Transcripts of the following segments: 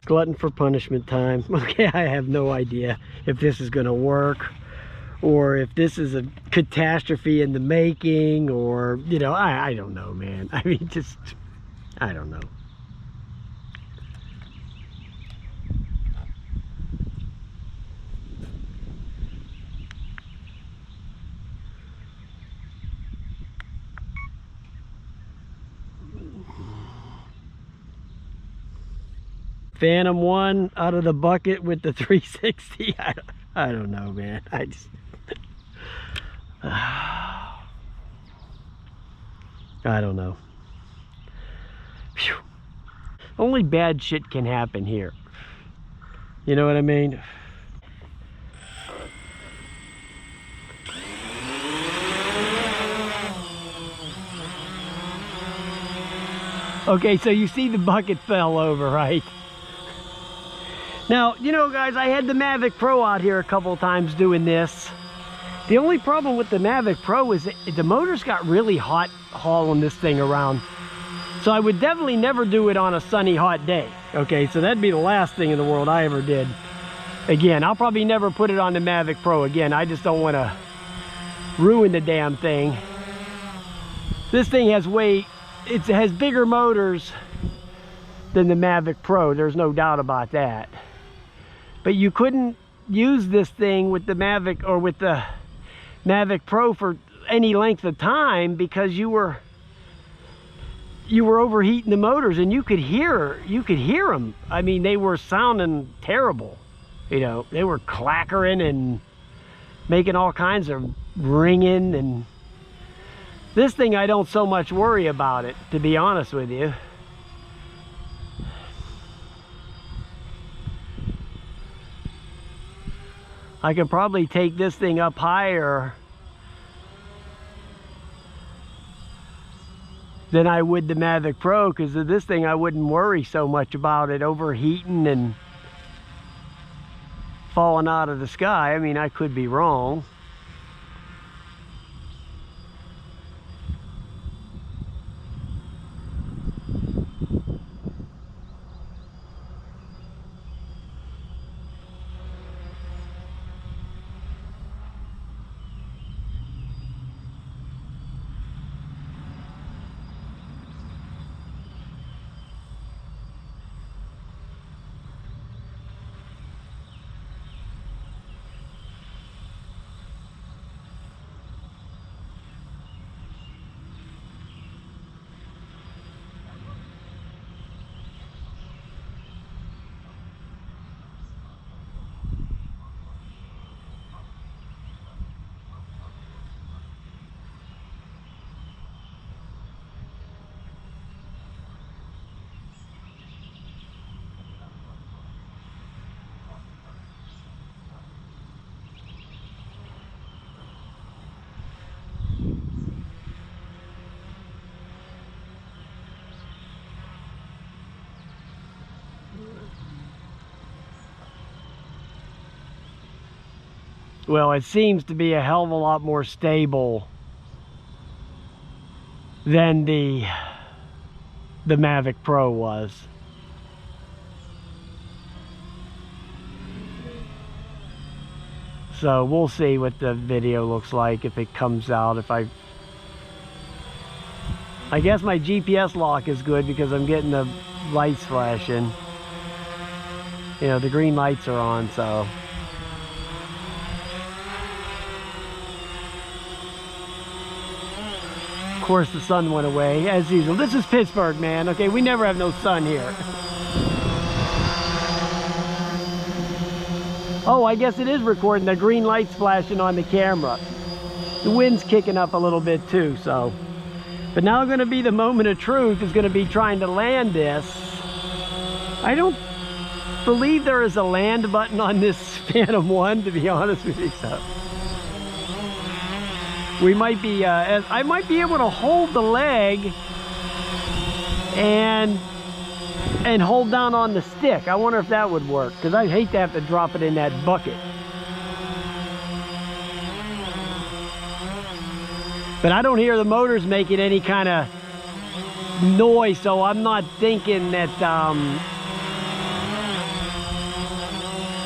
Glutton for punishment time. Okay, I have no idea if this is gonna work, or if this is a catastrophe in the making, or, you know, I don't know, man. I mean, just, I don't know. Phantom 1 out of the bucket with the 360. I don't know, man. I just I don't know. Whew. Only bad shit can happen here. You know what I mean? Okay, so you see the bucket fell over, right? Now, you know, guys, I had the Mavic Pro out here a couple of times doing this. The only problem with the Mavic Pro is that the motors got really hot hauling this thing around. So I would definitely never do it on a sunny, hot day. Okay, so that'd be the last thing in the world I ever did. Again, I'll probably never put it on the Mavic Pro again. I just don't want to ruin the damn thing. This thing has it has bigger motors than the Mavic Pro. There's no doubt about that. But you couldn't use this thing with the Mavic or with the Mavic Pro for any length of time, because you were overheating the motors, and you could hear them. I mean, they were sounding terrible. You know, they were clackering and making all kinds of ringing. And this thing, I don't so much worry about it, to be honest with you. I could probably take this thing up higher than I would the Mavic Pro, because of this thing I wouldn't worry so much about it overheating and falling out of the sky. I mean, I could be wrong. Well, it seems to be a hell of a lot more stable than the Mavic Pro was. So we'll see what the video looks like if it comes out. If I guess my GPS lock is good, because I'm getting the lights flashing. You know, the green lights are on, so. Of course, the sun went away, as usual. This is Pittsburgh, man. Okay, we never have no sun here. Oh, I guess it is recording. The green light's flashing on the camera. The wind's kicking up a little bit too, so. But now going to be the moment of truth is going to be trying to land this. I don't believe there is a land button on this Phantom 1, to be honest with you, so. We might be, I might be able to hold the leg and hold down on the stick. I wonder if that would work, because I'd hate to have to drop it in that bucket. But I don't hear the motors making any kind of noise, so I'm not thinking that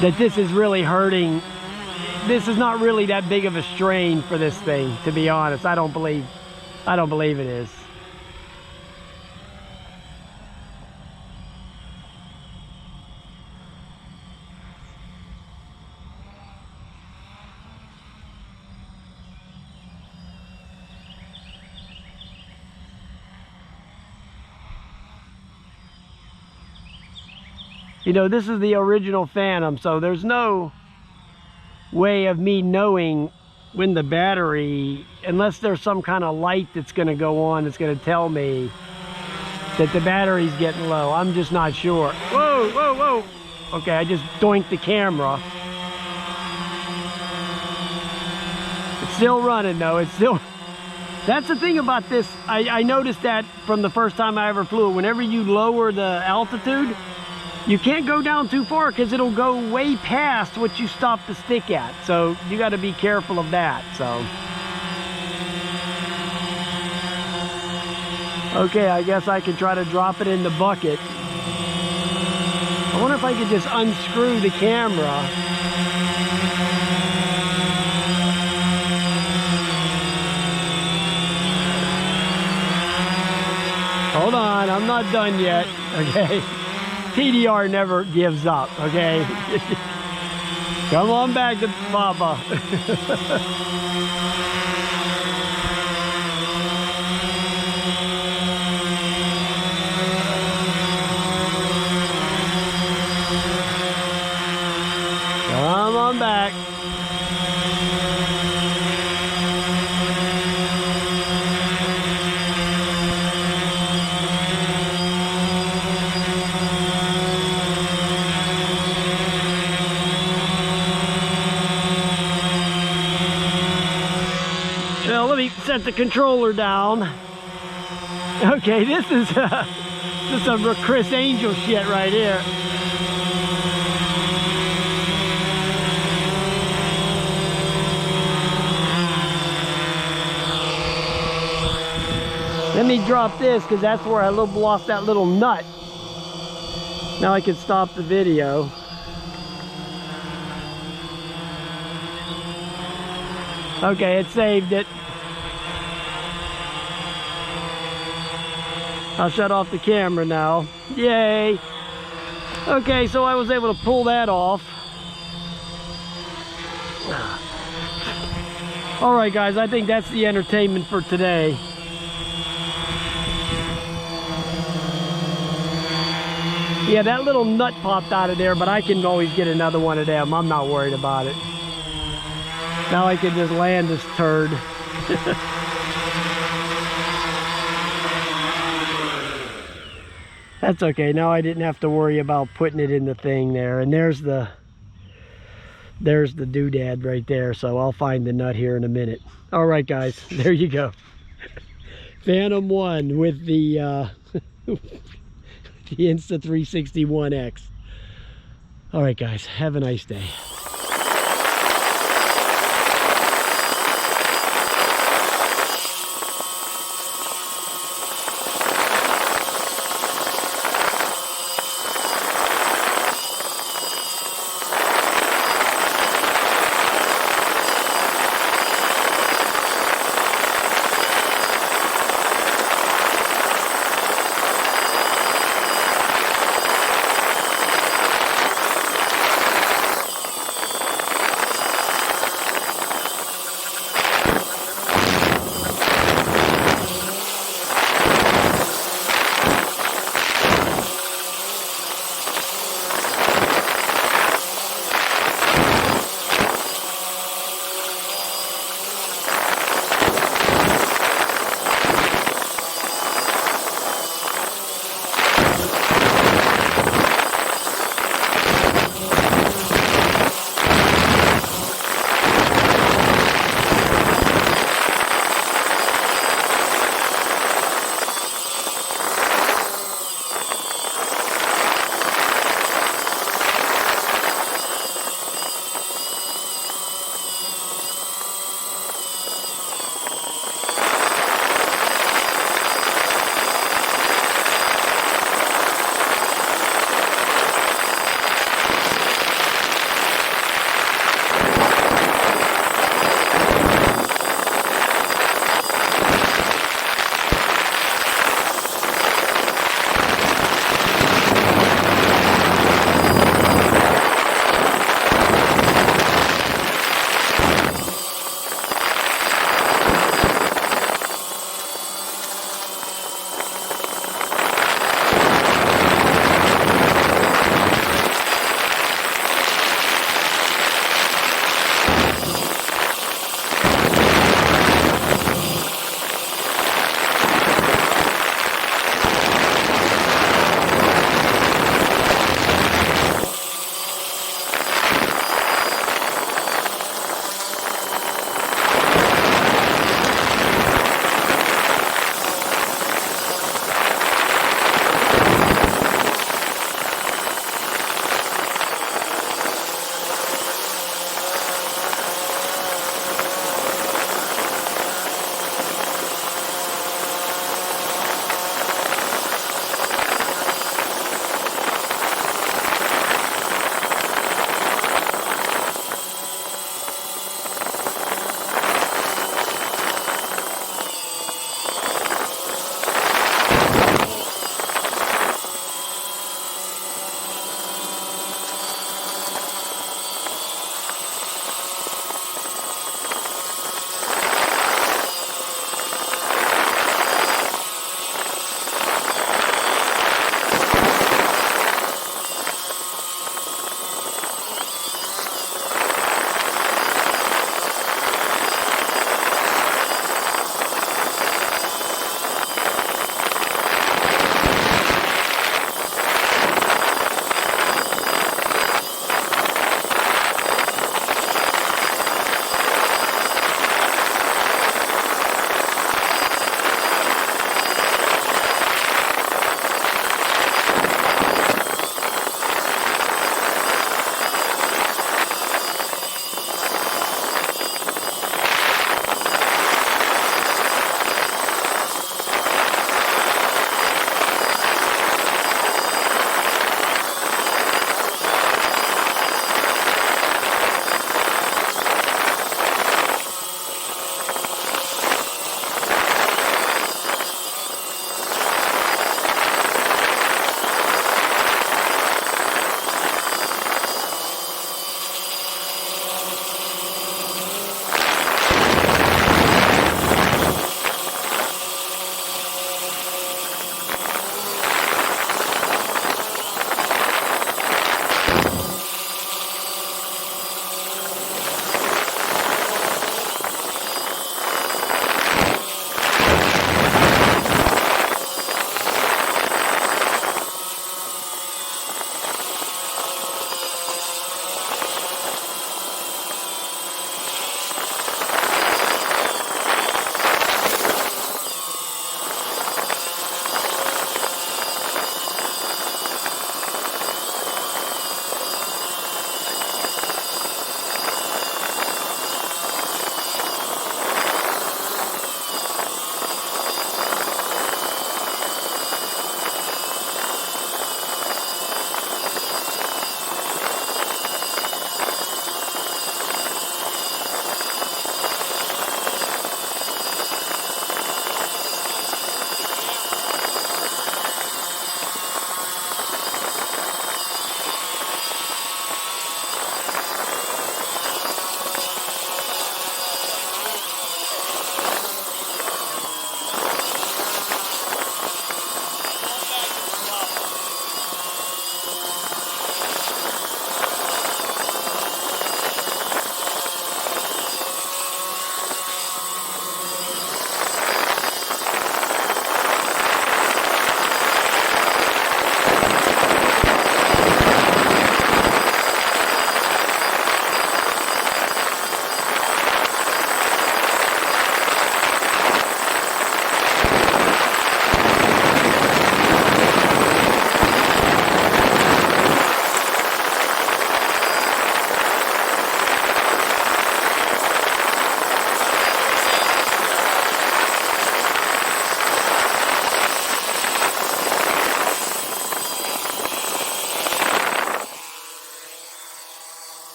that this is really hurting. This is not really that big of a strain for this thing, to be honest. I don't believe it is. You know, this is the original Phantom, so there's no way of me knowing when the battery, unless there's some kind of light that's going to go on that's going to tell me that the battery's getting low. I'm just not sure. Whoa, whoa, whoa. Okay, I just doinked the camera. It's still running though. It's still... That's the thing about this. I noticed that from the first time I ever flew it. Whenever you lower the altitude, you can't go down too far because it'll go way past what you stop the stick at. So you got to be careful of that. So, okay, I guess I can try to drop it in the bucket. I wonder if I could just unscrew the camera. Hold on, I'm not done yet. Okay. TDR never gives up, okay? Come on back to Papa. Come on back. Now let me set the controller down. Okay, this is some Chris Angel shit right here. Let me drop this because that's where I lost that little nut. Now I can stop the video. Okay, it saved it. I'll shut off the camera now. Yay! Okay, so I was able to pull that off. Alright guys, I think that's the entertainment for today. Yeah, that little nut popped out of there, but I can always get another one of them. I'm not worried about it. Now I can just land this turd. That's okay. Now I didn't have to worry about putting it in the thing there. And there's the doodad right there. So I'll find the nut here in a minute. All right, guys. There you go. Phantom 1 with the the Insta360 One X. All right, guys. Have a nice day.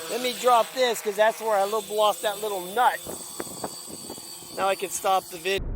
Let me drop this because that's where I lost that little nut. Now I can stop the video.